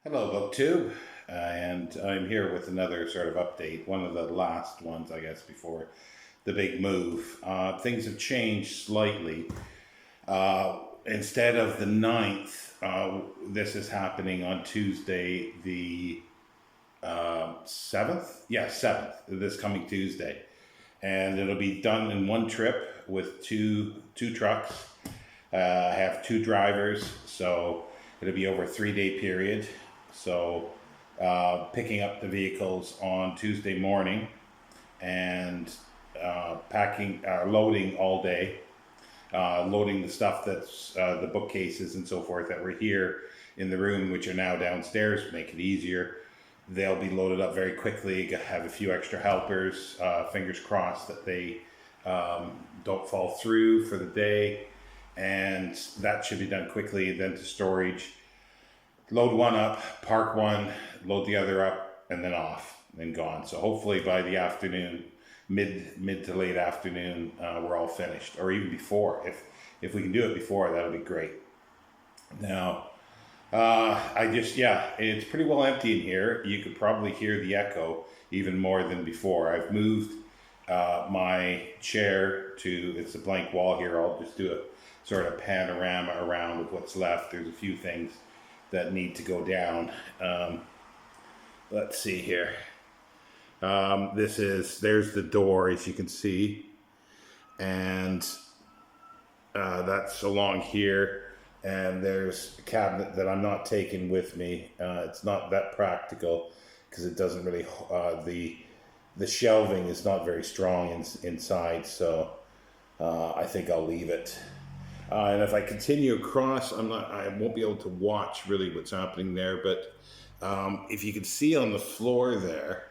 Hello, BookTube, and I'm here with another sort of update, one of the last ones, I guess, before the big move. Things have changed slightly. Instead of the 9th, this is happening on Tuesday, the 7th? Yeah, 7th, this coming Tuesday. And it'll be done in one trip with two trucks. Have two drivers, so it'll be over a 3-day period. So picking up the vehicles on Tuesday morning and loading all day, loading the stuff that's the bookcases and so forth that were here in the room, which are now downstairs, make it easier. They'll be loaded up very quickly, have a few extra helpers, fingers crossed that they don't fall through for the day, and that should be done quickly. Then to storage. Load one up, park one, load the other up, and then off, and gone. So hopefully by the afternoon, mid to late afternoon, we're all finished, or even before. If we can do it before, that'll be great. Now, it's pretty well empty in here. You could probably hear the echo even more than before. I've moved my chair to, it's a blank wall here. I'll just do a sort of panorama around with what's left. There's a few things that need to go down. Let's see here. There's the door, as you can see, and that's along here, and there's a cabinet that I'm not taking with me. It's not that practical because it doesn't really, the shelving is not very strong inside, so I think I'll leave it. And if I continue across, I won't be able to watch really what's happening there, but if you can see on the floor there,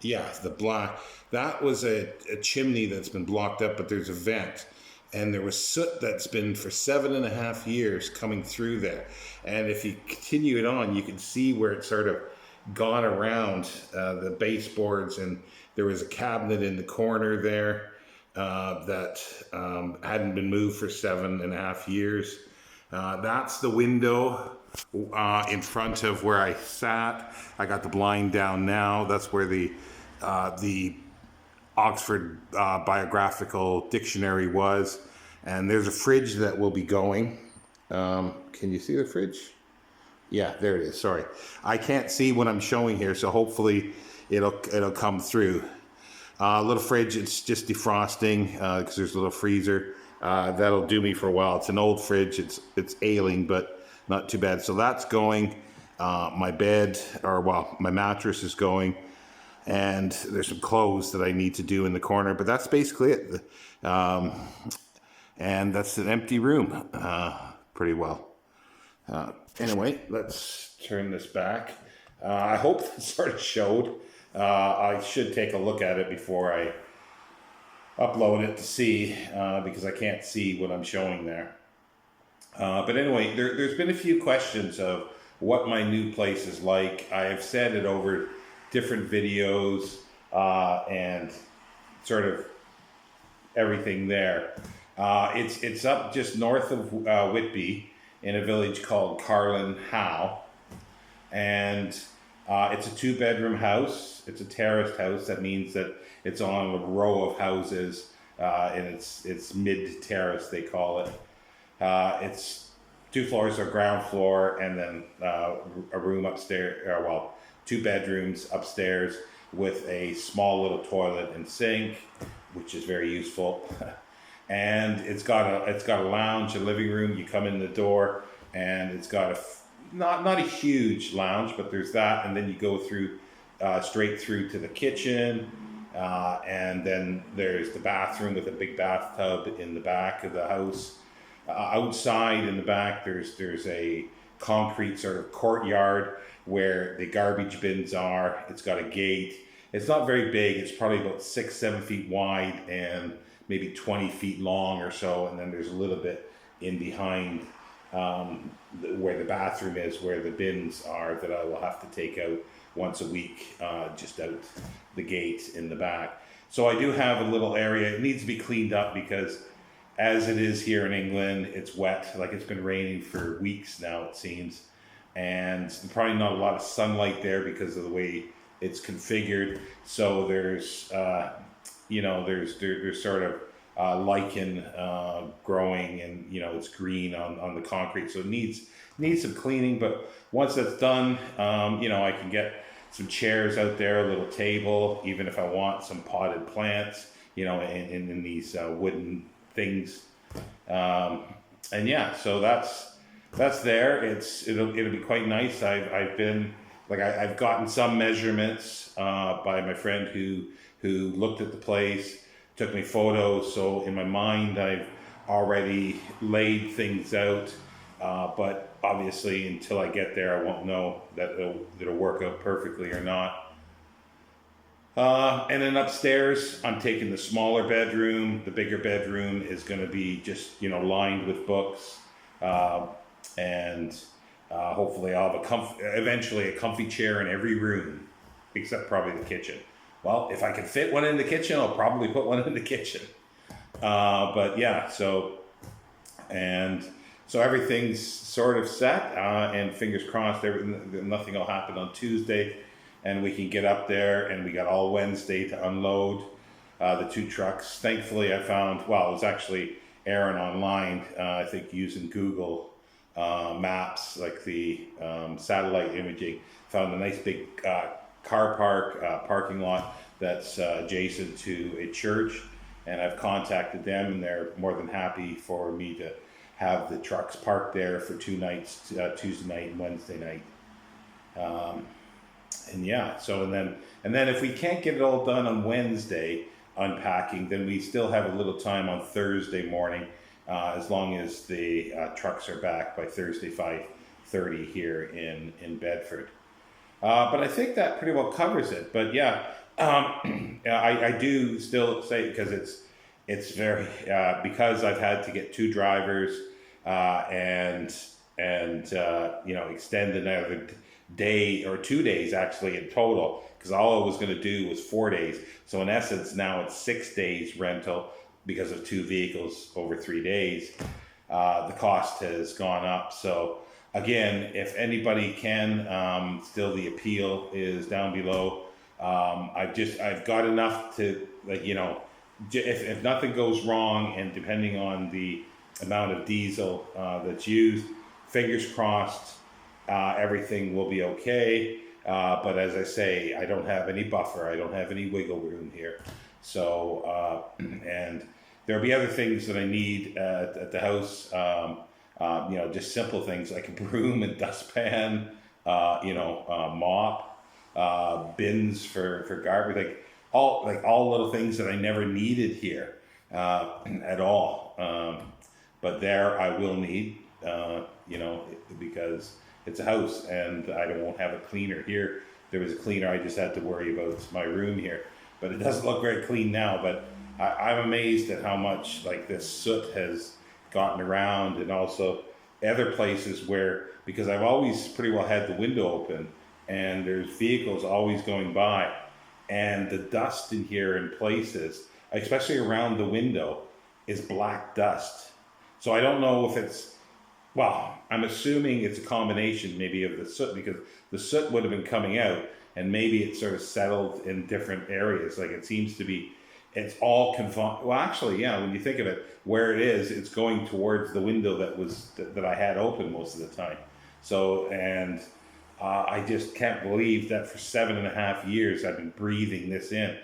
yeah, the black, that was a chimney that's been blocked up, but there's a vent, and there was soot that's been for 7.5 years coming through there. And if you continue it on, you can see where it's sort of gone around the baseboards, and there was a cabinet in the corner there that hadn't been moved for 7.5 years. That's the window in front of where I sat. I got the blind down now. That's where the Oxford Biographical Dictionary was. And there's a fridge that will be going. Can you see the fridge? Yeah, there it is. Sorry. I can't see what I'm showing here, so hopefully it'll come through. Little fridge, it's just defrosting because there's a little freezer. That'll do me for a while. It's an old fridge. It's ailing, but not too bad. So that's going. My bed, my mattress is going. And there's some clothes that I need to do in the corner, but that's basically it. And that's an empty room, pretty well. Anyway, let's turn this back. I hope it sort of showed. I should take a look at it before I upload it to see, because I can't see what I'm showing there. But anyway, there's been a few questions of what my new place is like. I have said it over different videos and sort of everything there. It's up just north of Whitby in a village called Carlin Howe, and it's a 2-bedroom house. It's a terraced house. That means that it's on a row of houses, and it's mid-terrace, they call it. It's 2 floors, or ground floor, and then a room upstairs, 2 bedrooms upstairs with a small little toilet and sink, which is very useful. And it's got a lounge, a living room. You come in the door, and it's got not a huge lounge, but there's that, and then you go through straight through to the kitchen, and then there's the bathroom with a big bathtub in the back of the house. Outside in the back, there's a concrete sort of courtyard where the garbage bins are. It's got a gate. It's not very big. It's probably about 6-7 feet wide and maybe 20 feet long or so, and then there's a little bit in behind where the bathroom is, where the bins are, that I will have to take out once a week, just out the gate in the back. So I do have a little area. It needs to be cleaned up because as it is here in England, it's wet. Like, it's been raining for weeks now, it seems. and probably not a lot of sunlight there because of the way it's configured. So there's there's sort of lichen growing, and it's green on the concrete, so it needs some cleaning. But once that's done, I can get some chairs out there, a little table, even if I want some potted plants, in these wooden things. And yeah, so that's there. It'll be quite nice. I've gotten some measurements by my friend who looked at the place, took me photos. So in my mind, I've already laid things out. But obviously, until I get there, I won't know that it'll work out perfectly or not. And then upstairs, I'm taking the smaller bedroom. The bigger bedroom is going to be just, lined with books. And hopefully I'll have eventually a comfy chair in every room, except probably the kitchen. Well, if I can fit one in the kitchen, I'll probably put one in the kitchen. But yeah, so everything's sort of set, and fingers crossed, nothing will happen on Tuesday, and we can get up there, and we got all Wednesday to unload the 2 trucks. Thankfully, I found, it was actually Aaron online, I think using Google Maps, like the satellite imaging, found a nice big parking lot that's adjacent to a church, and I've contacted them, and they're more than happy for me to have the trucks parked there for 2 nights, Tuesday night and Wednesday night. And yeah, so and then if we can't get it all done on Wednesday unpacking, then we still have a little time on Thursday morning, as long as the trucks are back by Thursday 5:30 here in Bedford. But I think that pretty well covers it. But yeah, I do still say, because it's very because I've had to get 2 drivers and extend another day or 2 days actually in total, because all I was going to do was 4 days. So in essence, now it's 6 days rental because of 2 vehicles over 3 days. The cost has gone up. So again, if anybody can, still the appeal is down below. I've got enough to, if nothing goes wrong, and depending on the amount of diesel that's used, fingers crossed, everything will be okay. But as I say, I don't have any buffer. I don't have any wiggle room here. So, and there'll be other things that I need at the house. Just simple things like a broom and dustpan, mop, bins for garbage, all little things that I never needed here at all. But there I will need, because it's a house, and I won't have a cleaner here. There was a cleaner, I just had to worry about my room here, but it doesn't look very clean now. But I'm amazed at how much this soot has gotten around, and also other places where, because I've always pretty well had the window open, and there's vehicles always going by, and the dust in here in places, especially around the window, is black dust. So I don't know if it's, I'm assuming it's a combination maybe of the soot, because the soot would have been coming out, and maybe it sort of settled in different areas. It seems to be, it's all confined. Well, actually, yeah, when you think of it, where it is, it's going towards the window that I had open most of the time. So, and I just can't believe that for 7.5 years I've been breathing this in.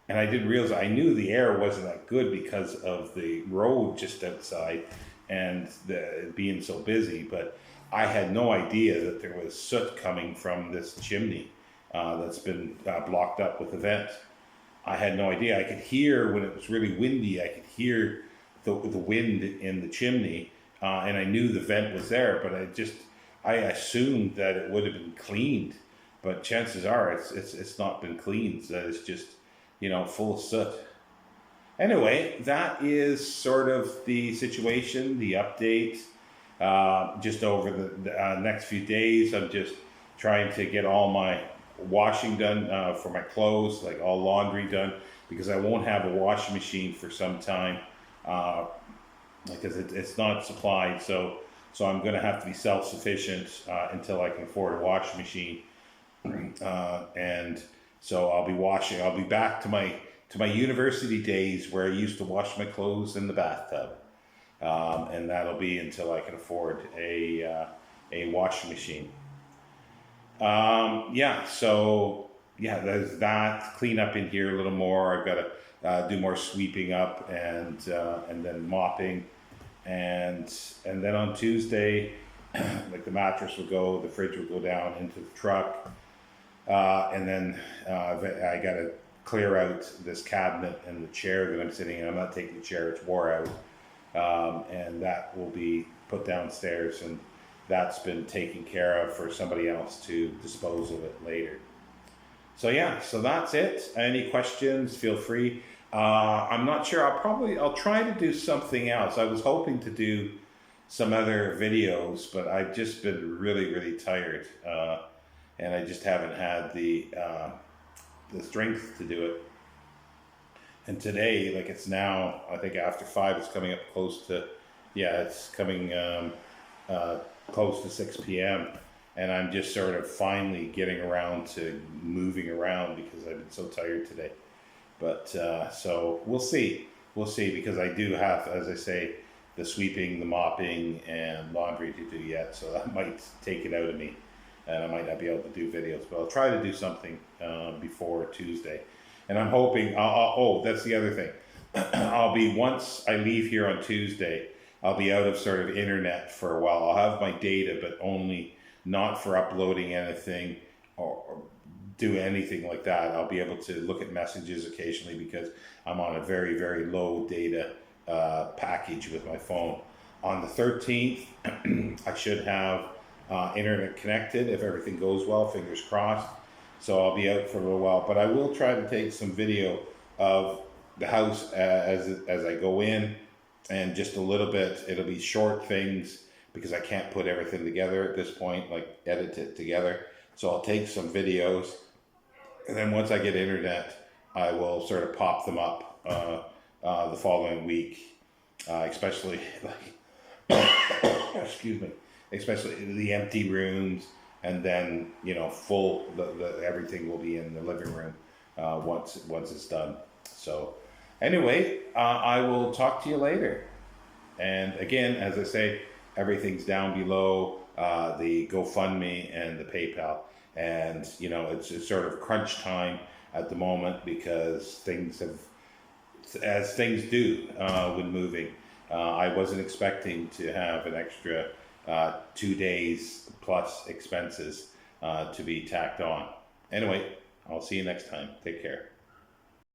And I didn't realize, I knew the air wasn't that good because of the road just outside and being so busy, but I had no idea that there was soot coming from this chimney that's been blocked up with a vent. I had no idea. I could hear when it was really windy, I could hear the wind in the chimney, and I knew the vent was there, but I assumed that it would have been cleaned, but chances are it's not been cleaned, so it's just, full of soot. Anyway, that is sort of the situation, the update. Just over the next few days, I'm just trying to get all my washing done for my clothes, all laundry done, because I won't have a washing machine for some time, because it's not supplied. So So I'm going to have to be self-sufficient until I can afford a washing machine. And so I'll be back to my university days where I used to wash my clothes in the bathtub. And that'll be until I can afford a washing machine. So there's that. Clean up in here a little more. I've got to do more sweeping up and then mopping, and then on Tuesday, like the mattress will go, the fridge will go down into the truck, and then I got to clear out this cabinet and the chair that I'm sitting in. I'm not taking the chair; it's wore out, and that will be put downstairs, and that's been taken care of for somebody else to dispose of it later. So so that's it. Any questions, feel free. I'm not sure, I'll try to do something else. I was hoping to do some other videos, but I've just been really, really tired. And I just haven't had the strength to do it. And today, like it's now, I think after 5, it's coming up close to, it's coming close to 6 p.m. And I'm just sort of finally getting around to moving around because I've been so tired today. But so we'll see, because I do have, as I say, the sweeping, the mopping, and laundry to do yet. So that might take it out of me, and I might not be able to do videos. But I'll try to do something before Tuesday. And I'm hoping, that's the other thing. Once I leave here on Tuesday, I'll be out of sort of internet for a while. I'll have my data, but only not for uploading anything or do anything like that. I'll be able to look at messages occasionally because I'm on a very, very low data package with my phone. On the 13th, I should have internet connected if everything goes well, fingers crossed. So I'll be out for a little while, but I will try to take some video of the house as I go in, and just a little bit. It'll be short things because I can't put everything together at this point, like edit it together. So I'll take some videos, and then once I get internet, I will sort of pop them up the following week, especially like, excuse me, especially the empty rooms, and then full the everything will be in the living room once it's done. So anyway, I will talk to you later. And again, as I say, everything's down below, the GoFundMe and the PayPal. And it's sort of crunch time at the moment because things have, as things do when moving. I wasn't expecting to have an extra 2 days plus expenses to be tacked on. Anyway, I'll see you next time. Take care.